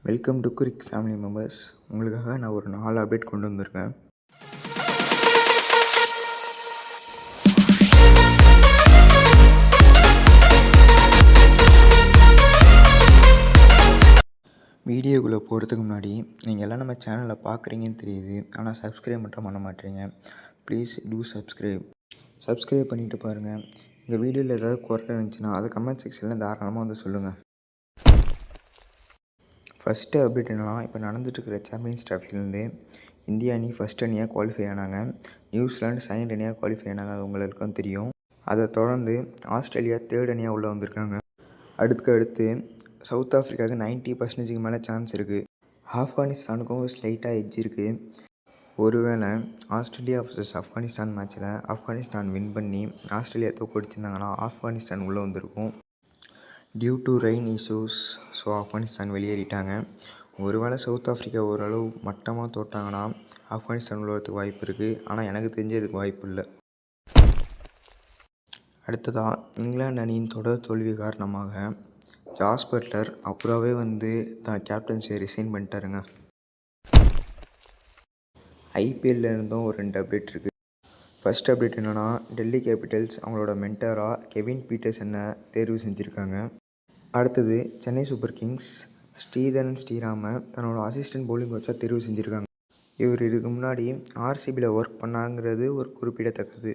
Welcome to குரிக் family members. உங்களுக்காக நான் ஒரு 4 அப்டேட் கொண்டு வந்திருக்கேன். வீடியோக்குள்ளே போகிறதுக்கு முன்னாடி நீங்கள் எல்லாம் நம்ம சேனலில் பார்க்குறீங்கன்னு தெரியுது, ஆனால் சப்ஸ்கிரைப் மட்டும் பண்ண மாட்டேறீங்க. ப்ளீஸ் டூ சப்ஸ்கிரைப் பண்ணிவிட்டு பாருங்கள். இந்த வீடியோவில் ஏதாவது குறை இருந்துச்சுன்னா அதை கமெண்ட் செக்ஷனில் தாராளமாக வந்து சொல்லுங்கள். ஃபஸ்ட்டு அப்டேட் என்னென்னா, இப்போ நடந்துகிட்ருக்கிற சாம்பியன்ஸ் ட்ராஃபிலேருந்து இந்தியா அணி ஃபஸ்ட் அணியாக குவாலிஃபை ஆனாங்க. நியூசிலாந்து செகண்ட் அணியாக குவாலிஃபை ஆனாங்க, அது உங்களுக்கும் தெரியும். அதை தொடர்ந்து ஆஸ்திரேலியா தேர்ட் அணியாக உள்ளே வந்திருக்காங்க. அடுத்து சவுத் ஆஃப்ரிக்காவுக்கு 90% மேலே சான்ஸ் இருக்குது. ஆப்கானிஸ்தானுக்கும் ஸ்லைட்டாக எட்ஜ் இருக்குது. ஒருவேளை ஆஸ்திரேலியா vs ஆப்கானிஸ்தான் மேட்ச்சில் ஆப்கானிஸ்தான் வின் பண்ணி ஆஸ்திரேலியா தோற்கடிச்சிருந்தாங்கன்னா ஆப்கானிஸ்தான் உள்ளே வந்திருக்கும். Due to rain issues Afghanistan வெளியேறிட்டாங்க. ஒருவேளை சவுத் ஆஃப்ரிக்கா ஓரளவு மட்டமாக தோட்டாங்கன்னா ஆப்கானிஸ்தான் உள்ள வரதுக்கு வாய்ப்பு இருக்குது. ஆனால் எனக்கு தெரிஞ்சு இதுக்கு வாய்ப்பு இல்லை. அடுத்ததாக இங்கிலாந்து அணியின் தொடர் தோல்வி காரணமாக ஜாஸ் பட்லர் அப்புறமே தான் கேப்டன்சியை ரிசைன் பண்ணிட்டாருங்க. ஐபிஎல்ல இருந்தும் ஒரு 2 அப்டேட் இருக்குது. ஃபஸ்ட் அப்டேட் என்னென்னா, டெல்லி கேபிட்டல்ஸ் அவங்களோட மென்டாராக கெவின் பீட்டர்சனை தேர்வு செஞ்சுருக்காங்க. அடுத்தது சென்னை சூப்பர் கிங்ஸ் ஸ்ரீதரன் ஸ்ரீராமை தன்னோட அசிஸ்டன்ட் பவுலிங் கோச்சாக தேர்வு செஞ்சுருக்காங்க. இவர் இதுக்கு முன்னாடி ஆர்சிபியில் ஒர்க் பண்ணாங்கிறது ஒரு குறிப்பிடத்தக்கது.